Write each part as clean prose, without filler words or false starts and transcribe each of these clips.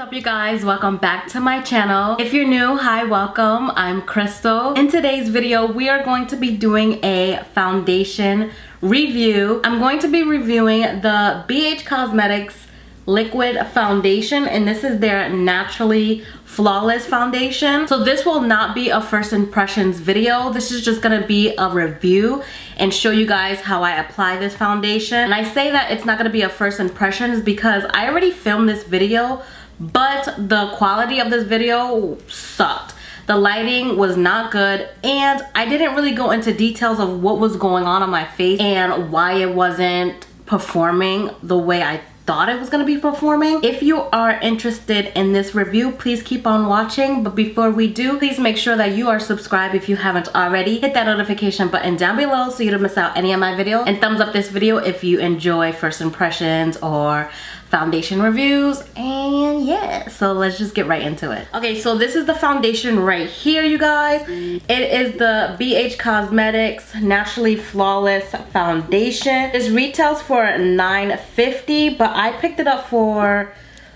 up, you guys? Welcome back to my channel. If you're new, hi, welcome. I'm Crystal. In today's video, we are going to be doing a foundation review. I'm going to be reviewing the BH Cosmetics liquid foundation, and this is their Naturally Flawless foundation. So this will not be a first impressions video. This is just gonna be a review and show you guys how I apply this foundation. And I say that it's not gonna be a first impressions because I already filmed this video, but the quality of this video sucked. The lighting was not good, and I didn't really go into details of what was going on my face and why it wasn't performing the way I thought it was going to be performing. If you are interested in this review, please keep on watching. But before we do, please make sure that you are subscribed if you haven't already. Hit that notification button down below so you don't miss out any of my videos, and thumbs up this video if you enjoy first impressions or foundation reviews. And yeah, so let's just get right into it. Okay, so this is the foundation right here, you guys. It is the BH Cosmetics Naturally Flawless foundation. This retails for $9.50, but I picked it up for,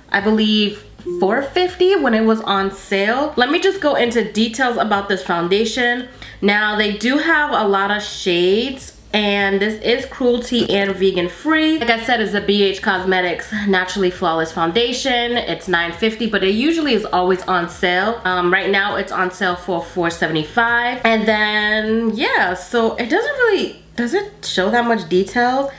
I believe, $4.50 when it was on sale. Let me just go into details about this foundation. Now, they do have a lot of shades, and this is cruelty and vegan free. Like I said, it's a BH Cosmetics Naturally Flawless foundation. It's $9.50, but it usually is always on sale. Right now it's on sale for $4.75. And then yeah, so it doesn't show that much detail.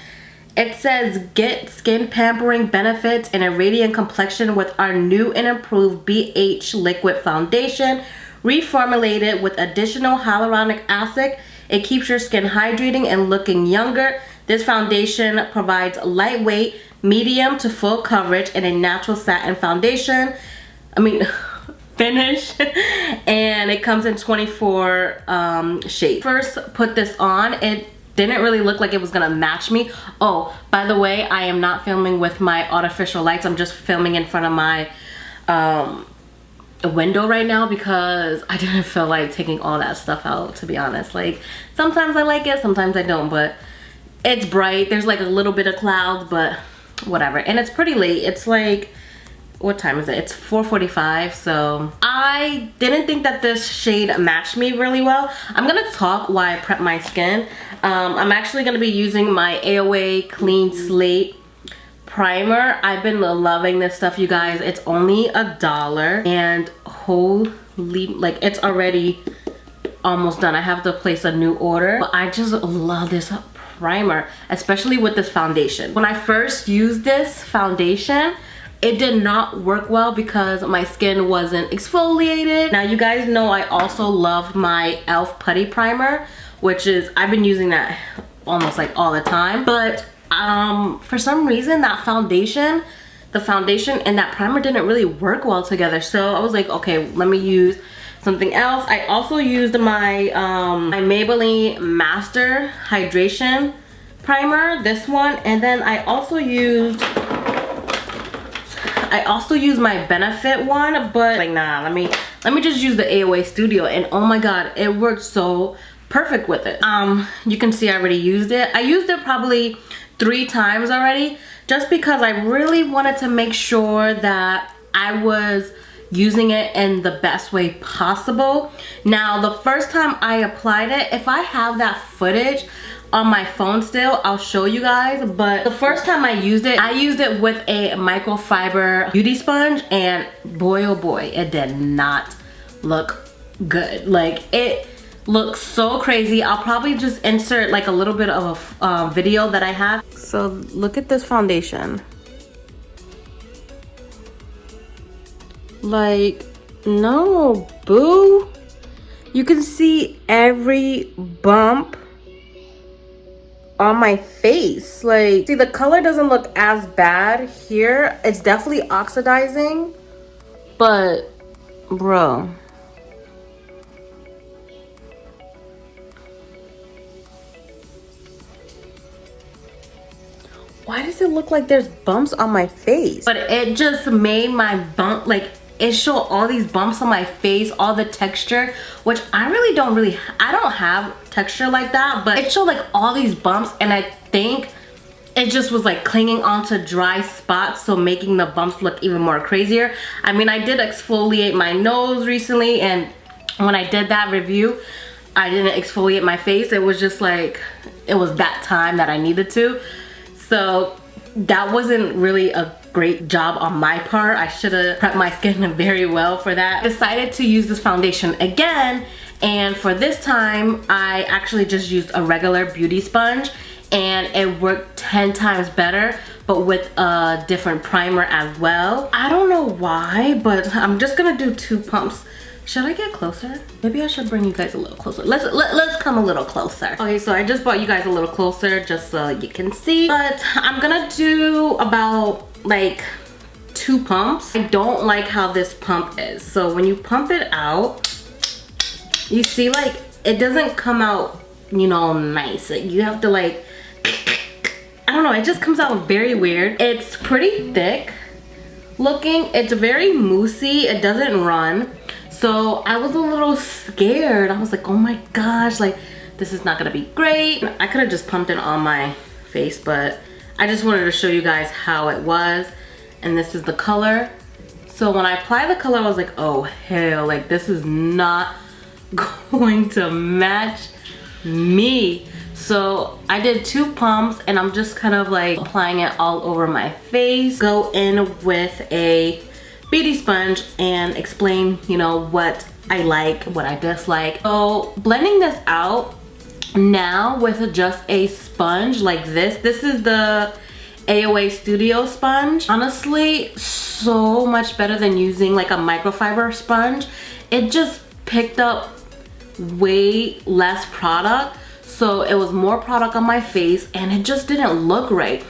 It says, get skin pampering benefits and a radiant complexion with our new and improved BH liquid foundation, reformulated with additional hyaluronic acid. It keeps your skin hydrating and looking younger. This foundation provides lightweight, medium to full coverage in a natural satin foundation. Finish. And it comes in 24 shades. First put this on, it didn't really look like it was gonna match me. Oh, by the way, I am not filming with my artificial lights. I'm just filming in front of my window right now because I didn't feel like taking all that stuff out, to be honest. Like, sometimes I like it, sometimes I don't, but it's bright. There's like a little bit of clouds, but whatever. And it's pretty late. It's like, what time is it? It's 4:45, so I didn't think that this shade matched me really well. I'm gonna talk while I prep my skin. I'm actually gonna be using my AOA Clean Slate primer. I've been loving this stuff, you guys. It's only $1, and holy, like, it's already almost done. I have to place a new order, but I just love this primer, especially with this foundation. When I first used this foundation, it did not work well because my skin wasn't exfoliated. Now, you guys know I also love my e.l.f. putty primer, which is, I've been using that almost like all the time, but for some reason the foundation and that primer didn't really work well together. So I was like, okay, let me use something else. I also used my my Maybelline Master Hydration primer, this one, and then I also used my Benefit one, but like, nah, let me just use the AOA Studio, and oh my god, it worked so perfect with it. You can see I already used it. I used it probably 3 times already, just because I really wanted to make sure that I was using it in the best way possible. Now, the first time I applied it, if I have that footage on my phone still, I'll show you guys, but the first time I used it with a microfiber beauty sponge, and boy oh boy, it did not look good. Like, it looks so crazy. I'll probably just insert like a little bit of a video that I have. So look at this foundation. Like, no, boo. You can see every bump on my face. Like, see, the color doesn't look as bad here. It's definitely oxidizing, but bro, why does it look like there's bumps on my face? But it just made my bump, like, it showed all these bumps on my face, all the texture, which I don't have texture like that, but it showed like all these bumps, and I think it just was like clinging onto dry spots, so making the bumps look even more crazier. I mean, I did exfoliate my nose recently, and when I did that review, I didn't exfoliate my face. It was just like, it was that time that I needed to. So that wasn't really a great job on my part. I should have prepped my skin very well for that. I decided to use this foundation again, and for this time, I actually just used a regular beauty sponge, and it worked 10 times better, but with a different primer as well. I don't know why, but I'm just gonna do 2 pumps. Should I get closer? Maybe I should bring you guys a little closer. Let's come a little closer. Okay, so I just brought you guys a little closer just so you can see. But I'm gonna do about like 2 pumps. I don't like how this pump is. So when you pump it out, you see like it doesn't come out, you know, nice. Like, you have to like, I don't know, it just comes out very weird. It's pretty thick looking. It's very moussey. It doesn't run. So I was a little scared. I was like, oh my gosh, like this is not gonna be great. I could have just pumped it on my face, but I just wanted to show you guys how it was. And this is the color. So when I applied the color, I was like, oh hell, like this is not going to match me. So I did 2 pumps, and I'm just kind of like applying it all over my face. Go in with a beauty sponge and explain, you know, what I like, what I dislike. So blending this out now with just a sponge like this. This is the AOA Studio sponge. Honestly, so much better than using like a microfiber sponge. It just picked up way less product, so it was more product on my face, and it just didn't look right.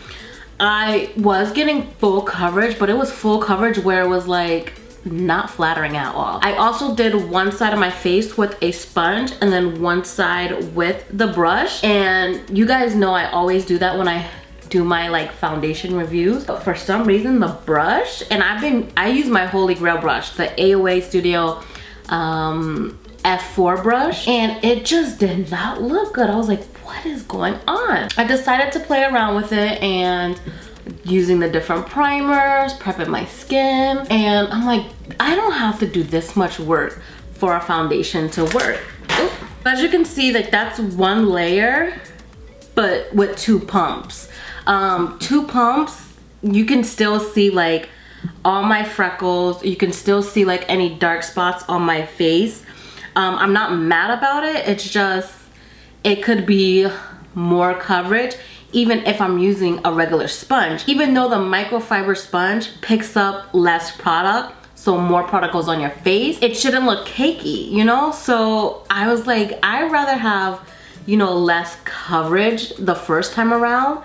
I was getting full coverage, but it was full coverage where it was like not flattering at all. I also did one side of my face with a sponge and then one side with the brush, and you guys know I always do that when I do my like foundation reviews. But for some reason the brush, and I use my holy grail brush, the AOA Studio F4 brush, and it just did not look good. I was like, what is going on? I decided to play around with it and using the different primers, prepping my skin, and I'm like, I don't have to do this much work for a foundation to work. Oop. As you can see, like that's 1 layer, but with 2 pumps. 2 pumps, you can still see like all my freckles. You can still see like any dark spots on my face. I'm not mad about it. It's just, it could be more coverage even if I'm using a regular sponge. Even though the microfiber sponge picks up less product, so more product goes on your face, it shouldn't look cakey, you know? So I was like, I'd rather have, you know, less coverage the first time around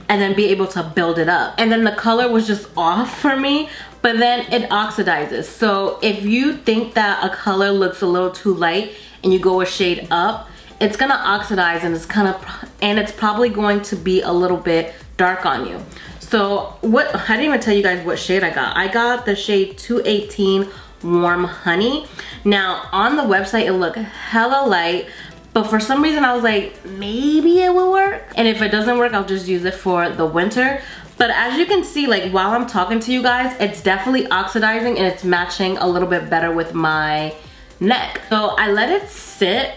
and then be able to build it up. And then the color was just off for me, but then it oxidizes. So if you think that a color looks a little too light and you go a shade up, it's gonna oxidize, and it's probably going to be a little bit dark on you. So I didn't even tell you guys what shade I got. I got the shade 218 Warm Honey. Now on the website it looked hella light, but for some reason I was like, maybe it will work. And if it doesn't work, I'll just use it for the winter. But as you can see, like while I'm talking to you guys, it's definitely oxidizing and it's matching a little bit better with my neck. So I let it sit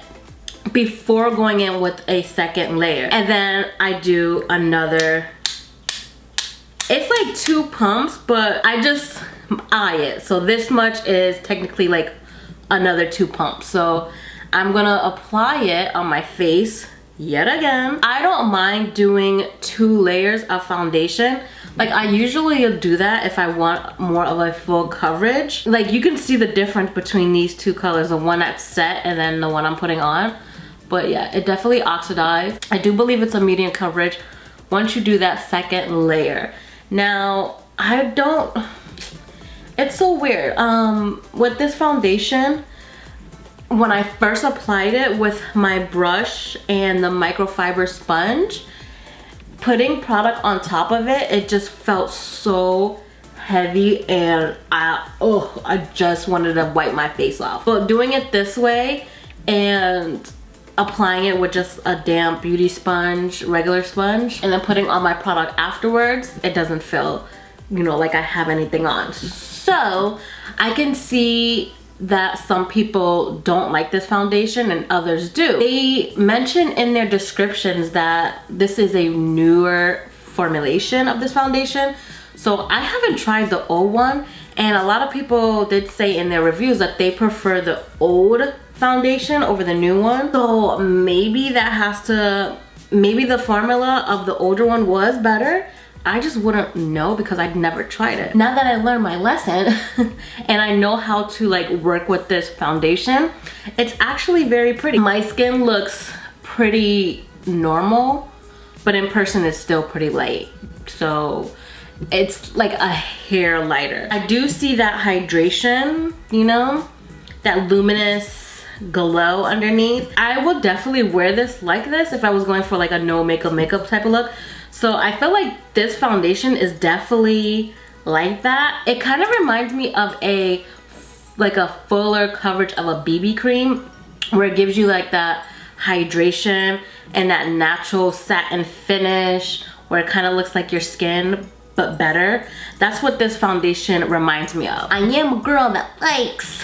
before going in with a second layer. And then I do another, it's like 2 pumps, but I just eye it. So this much is technically like another 2 pumps. So I'm gonna apply it on my face yet again. I don't mind doing 2 layers of foundation. Like I usually do that if I want more of a full coverage. Like you can see the difference between these 2 colors, the one that's set and then the one I'm putting on. But yeah, it definitely oxidized. I do believe it's a medium coverage once you do that second layer. Now, it's so weird. With this foundation, when I first applied it with my brush and the microfiber sponge, putting product on top of it, it just felt so heavy, and I just wanted to wipe my face off. But doing it this way and applying it with just a damp beauty sponge, regular sponge, and then putting on my product afterwards, it doesn't feel, you know, like I have anything on. So I can see that some people don't like this foundation and others do. They mention in their descriptions that this is a newer formulation of this foundation. So I haven't tried the old one, and a lot of people did say in their reviews that they prefer the old foundation over the new one. So maybe that has to, maybe the formula of the older one was better. I just wouldn't know because I'd never tried it. Now that I learned my lesson and I know how to like work with this foundation, it's actually very pretty. My skin looks pretty normal, but in person it's still pretty light. So it's like a hair lighter. I do see that hydration, you know, that luminous glow underneath. I would definitely wear this like this if I was going for like a no makeup type of look. So I feel like this foundation is definitely like that. It kind of reminds me of a fuller coverage of a BB cream, where it gives you like that hydration and that natural satin finish, where it kind of looks like your skin but better. That's what this foundation reminds me of. I am a girl that likes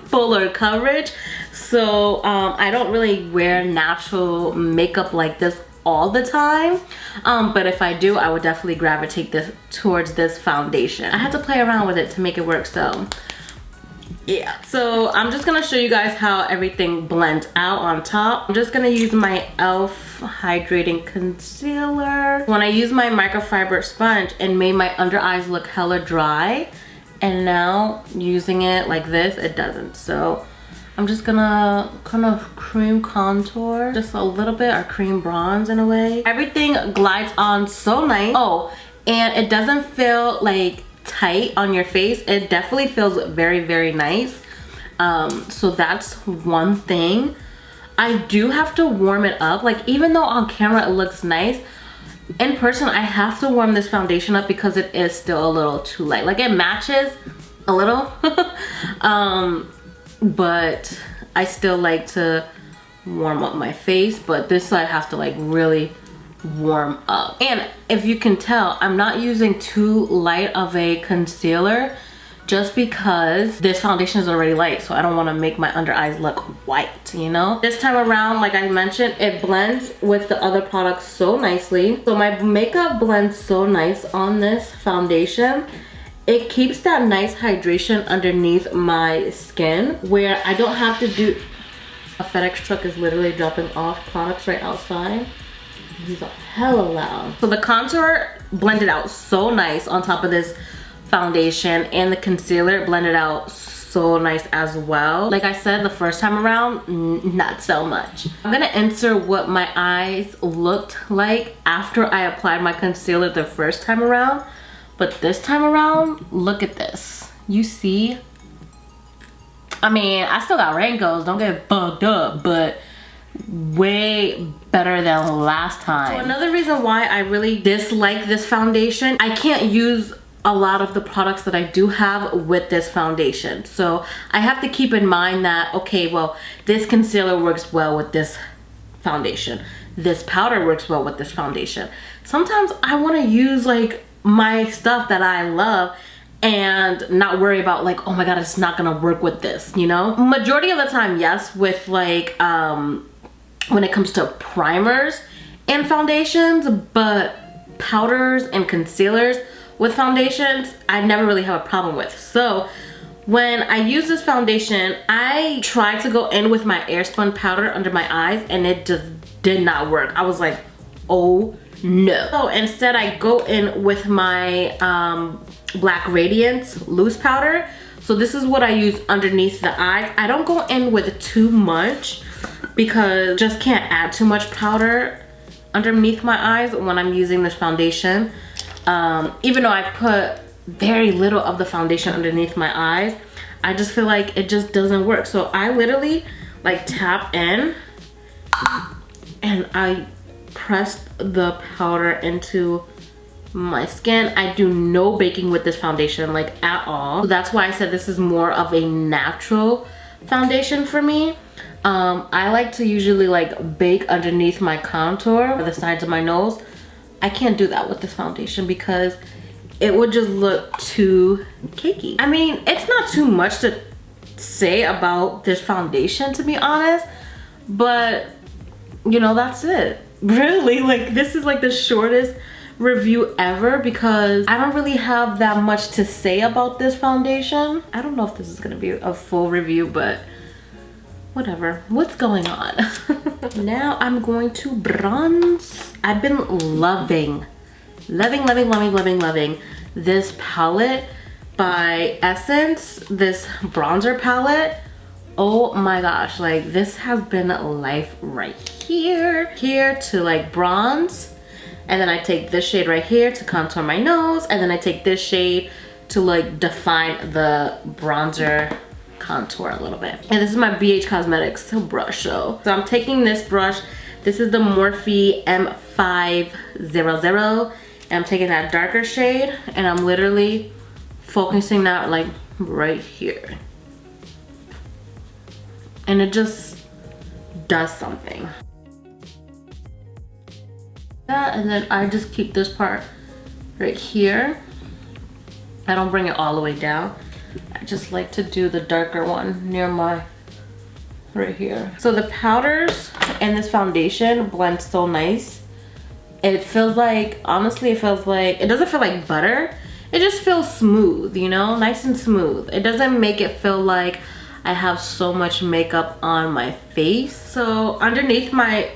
fuller coverage, so I don't really wear natural makeup like this all the time, but if I do, I would definitely gravitate towards this foundation. I had to play around with it to make it work, so yeah. So I'm just gonna show you guys how everything blends out on top. I'm just gonna use my e.l.f. hydrating concealer. When I used my microfiber sponge, it made my under eyes look hella dry, and now using it like this, it doesn't. So I'm just gonna kind of cream contour just a little bit, or cream bronze in a way. Everything glides on so nice. Oh, and it doesn't feel like tight on your face. It definitely feels very, very nice. So that's one thing. I do have to warm it up. Like, even though on camera it looks nice, in person I have to warm this foundation up because it is still a little too light. Like, it matches a little. But I still like to warm up my face, but this side has to like really warm up. And if you can tell, I'm not using too light of a concealer just because this foundation is already light, so I don't want to make my under eyes look white, you know? This time around, like I mentioned, it blends with the other products so nicely. So my makeup blends so nice on this foundation. It keeps that nice hydration underneath my skin, where I don't have to do... A FedEx truck is literally dropping off products right outside. These are hella loud. So the contour blended out so nice on top of this foundation, and the concealer blended out so nice as well. Like I said, the first time around, not so much. I'm gonna insert what my eyes looked like after I applied my concealer the first time around. But this time around, look at this. You see? I mean, I still got wrinkles, don't get bugged up, but way better than last time. So another reason why I really dislike this foundation, I can't use a lot of the products that I do have with this foundation. So I have to keep in mind that, okay, well, this concealer works well with this foundation. This powder works well with this foundation. Sometimes I want to use like my stuff that I love and not worry about like, oh my god, it's not gonna work with this, you know? Majority of the time, yes, with like when it comes to primers and foundations, but powders and concealers with foundations, I never really have a problem with. So when I use this foundation, I tried to go in with my airspun powder under my eyes, and it just did not work. I was like, oh no. So instead I go in with my Black Radiance loose powder. So this is what I use underneath the eyes. I don't go in with too much because just can't add too much powder underneath my eyes when I'm using this foundation. Even though I put very little of the foundation underneath my eyes, I just feel like it just doesn't work. So I literally like tap in and I press the powder into my skin. I do no baking with this foundation, like at all. So that's why I said this is more of a natural foundation for me. I like to usually like bake underneath my contour or the sides of my nose. I can't do that with this foundation because it would just look too cakey. I mean, it's not too much to say about this foundation, to be honest, but you know, that's it. Really, like this is like the shortest review ever because I don't really have that much to say about this foundation. I don't know if this is gonna be a full review, but whatever. What's going on? Now I'm going to bronze. I've been loving this palette by Essence, this bronzer palette. Oh my gosh, like this has been life right here. Here to like bronze, and then I take this shade right here to contour my nose, and then I take this shade to like define the bronzer contour a little bit. And this is my BH Cosmetics brush. So I'm taking this brush. This is the Morphe M500, and I'm taking that darker shade, and I'm literally focusing that like right here. And it just does something. And then I just keep this part right here. I don't bring it all the way down. I just like to do the darker one near my, right here. So the powders and this foundation blend so nice. It feels like, honestly, it feels like, it doesn't feel like butter. It just feels smooth, you know, nice and smooth. It doesn't make it feel like I have so much makeup on my face. So underneath my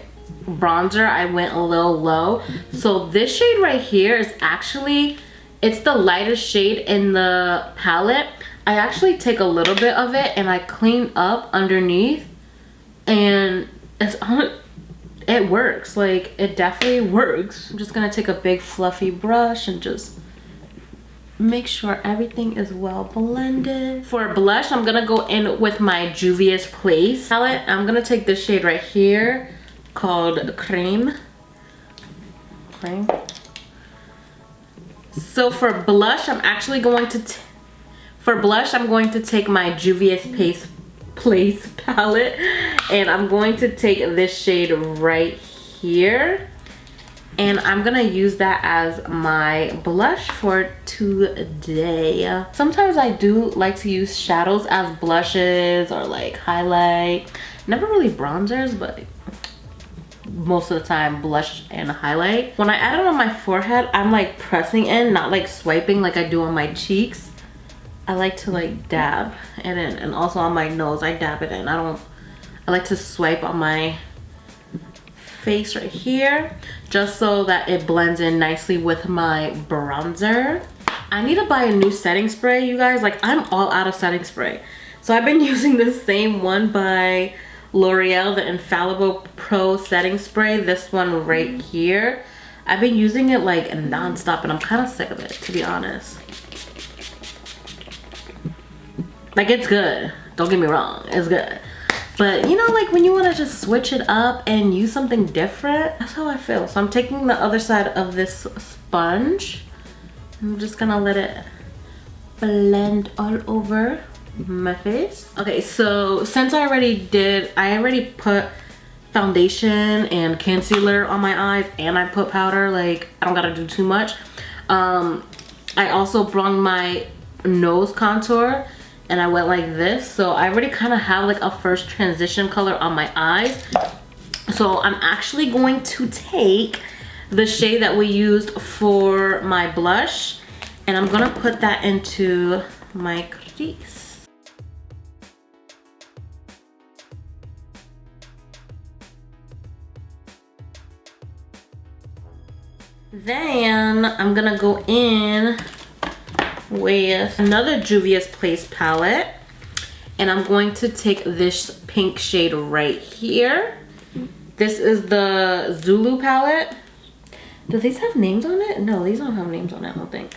bronzer, I went a little low. So this shade right here is actually, it's the lightest shade in the palette. I actually take a little bit of it and I clean up underneath, and it works. Like, it definitely works. I'm just gonna take a big fluffy brush and just make sure everything is well blended. For blush, I'm gonna go in with my Juvia's Place palette. I'm gonna take this shade right here called Cream. So for blush, I'm actually going to take my Juvia's Place palette, and I'm going to take this shade right here, and I'm gonna use that as my blush for today. Sometimes I do like to use shadows as blushes or like highlight. Never really bronzers, but most of the time blush and highlight. When I add it on my forehead, I'm like pressing in, not like swiping like I do on my cheeks. I like to like dab it in, and also on my nose I dab it in. I like to swipe on my face right here just so that it blends in nicely with my bronzer. I need to buy a new setting spray, you guys. Like, I'm all out of setting spray. So I've been using the same one by L'Oreal, the Infallible Pro setting spray, this one right here. I've been using it like non-stop, and I'm kind of sick of it, to be honest. Like, it's good, don't get me wrong, it's good, but you know, like when you want to just switch it up and use something different, that's how I feel. So I'm taking the other side of this sponge. I'm just gonna let it blend all over my face. Okay, so since I already put foundation and concealer on my eyes, and I put powder, like I don't gotta do too much. I also brought my nose contour, and I went like this, so I already kind of have like a first transition color on my eyes. So I'm actually going to take the shade that we used for my blush, and I'm gonna put that into my crease. Then I'm gonna go in with another Juvia's Place palette, and I'm going to take this pink shade right here. This is the Zulu Palette. Do these have names on it? No, these don't have names on it, I don't think.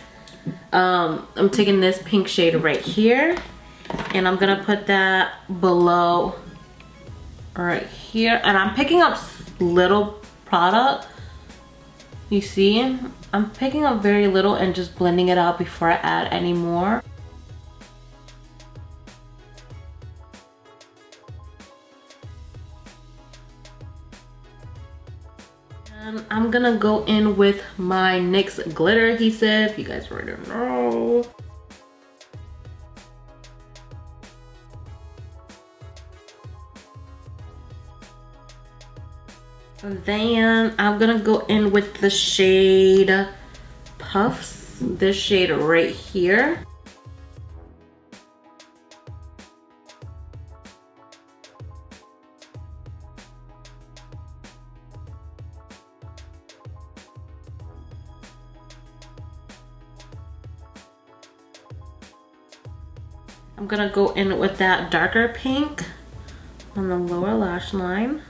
I'm taking this pink shade right here, and I'm gonna put that below right here, and I'm picking up little product. You see, I'm picking up very little and just blending it out before I add any more. And I'm gonna go in with my NYX glitter adhesive. You guys already know. And then I'm gonna go in with the shade Puffs, this shade right here. I'm gonna go in with that darker pink on the lower lash line.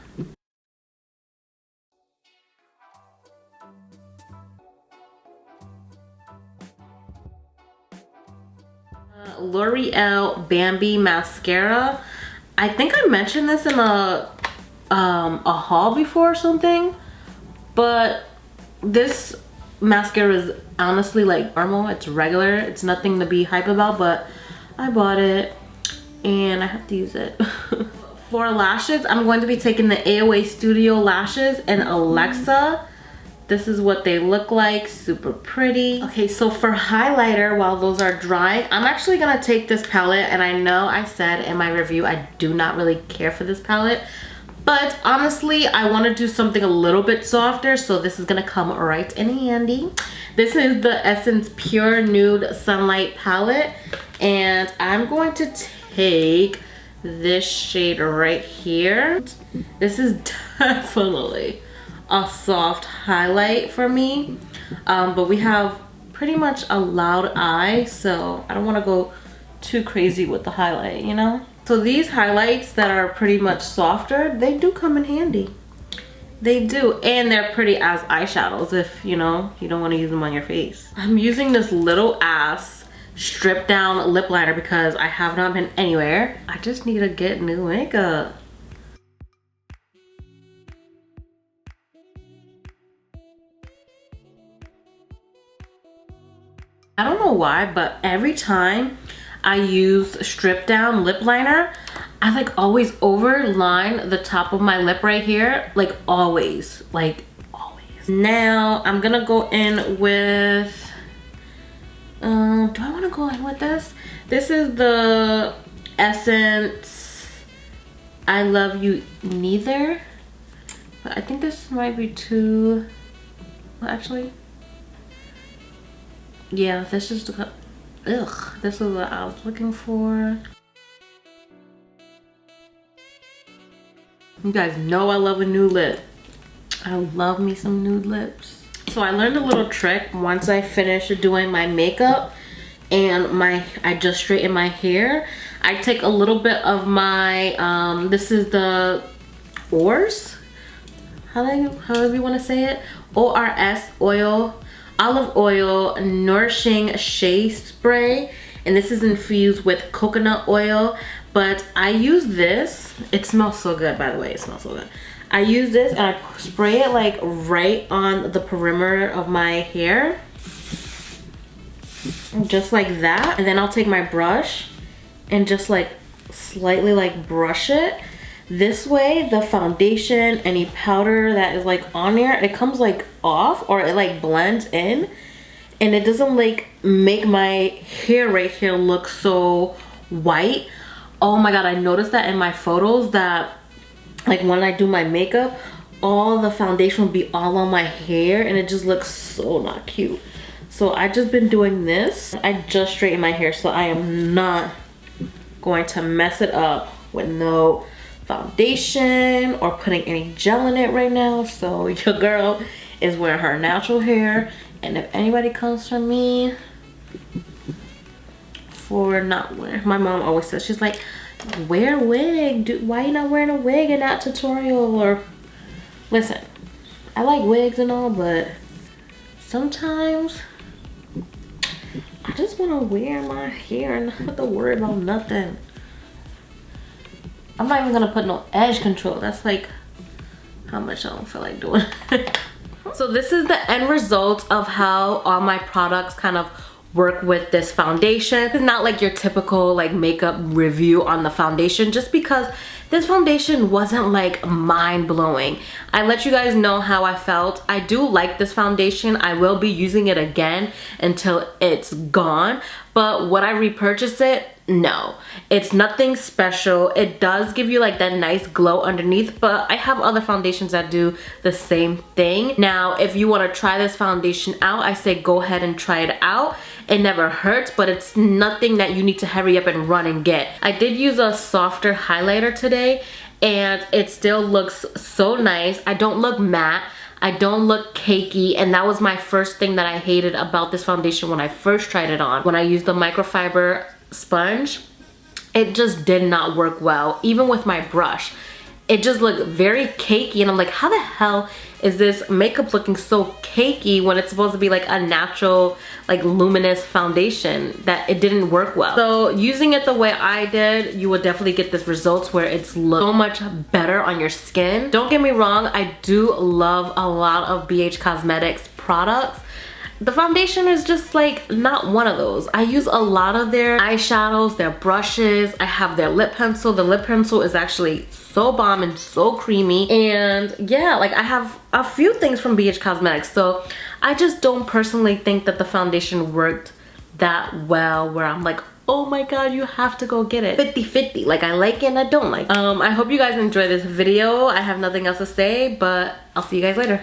L'Oreal Bambi mascara. I think I mentioned this in a haul before or something, but this mascara is honestly like normal. It's regular. It's nothing to be hype about, but I bought it and I have to use it. For lashes, I'm going to be taking the AOA Studio lashes in Alexa. This is what they look like, super pretty. Okay, so for highlighter, while those are drying, I'm actually gonna take this palette, and I know I said in my review I do not really care for this palette, but honestly, I wanna do something a little bit softer, so this is gonna come right in handy. This is the Essence Pure Nude Sunlight palette, and I'm going to take this shade right here. This is definitely a soft highlight for me, but we have pretty much a loud eye, so I don't want to go too crazy with the highlight, you know. So these highlights that are pretty much softer, they do come in handy. They do, and they're pretty as eyeshadows if you know you don't want to use them on your face. I'm using this little ass Strip Down lip liner because I have not been anywhere. I just need to get new makeup. I don't know why, but every time I use Strip Down lip liner, I like always overline the top of my lip right here, like always. Now I'm gonna go in with, do I wanna go in with this? This is the Essence I Love You Neither, but I think this might be too, well, actually, yeah, this is the, this is what I was looking for. You guys know I love a nude lip. I love me some nude lips. So I learned a little trick once I finished doing my makeup and I just straighten my hair. I take a little bit of my, this is the ORS, however you want to say it, ORS oil, olive oil nourishing shea spray, and this is infused with coconut oil, but I use this, it smells so good, by the way, it smells so good. I use this and I spray it like right on the perimeter of my hair, just like that, and then I'll take my brush and just like slightly like brush it. This way the foundation, any powder that is like on there, it comes like off, or it like blends in, and it doesn't like make my hair right here look so white. Oh my god, I noticed that in my photos that like when I do my makeup, all the foundation will be all on my hair and it just looks so not cute. So I just been doing this. I just straightened my hair, so I am not going to mess it up with no foundation or putting any gel in it right now. So your girl is wearing her natural hair, and if anybody comes for me for not wearing, my mom always says, she's like, wear a wig, why you not wearing a wig in that tutorial? Or listen, I like wigs and all, but sometimes I just want to wear my hair and not have to worry about nothing. I'm not even gonna put no edge control. That's like how much I don't feel like doing. So this is the end result of how all my products kind of work with this foundation. It's not like your typical like makeup review on the foundation, just because this foundation wasn't like mind-blowing. I let you guys know how I felt. I do like this foundation. I will be using it again until it's gone, but would I repurchase it? No, it's nothing special. It does give you like that nice glow underneath, but I have other foundations that do the same thing. Now, if you want to try this foundation out, I say go ahead and try it out. It never hurts, but it's nothing that you need to hurry up and run and get. I did use a softer highlighter today, and it still looks so nice. I don't look matte. I don't look cakey, and that was my first thing that I hated about this foundation when I first tried it on. When I used the microfiber sponge, it just did not work well. Even with my brush, it just looked very cakey, and I'm like, how the hell is this makeup looking so cakey when it's supposed to be like a natural, like luminous foundation? That it didn't work well. So using it the way I did, you will definitely get this results where it's look so much better on your skin. Don't get me wrong, I do love a lot of BH Cosmetics products. The foundation is just like not one of those. I use a lot of their eyeshadows, their brushes. I have their lip pencil. The lip pencil is actually so bomb and so creamy. And yeah, like I have a few things from BH Cosmetics. So I just don't personally think that the foundation worked that well where I'm like, oh my god, you have to go get it. 50-50, like I like it and I don't like it. I hope you guys enjoy this video. I have nothing else to say, but I'll see you guys later.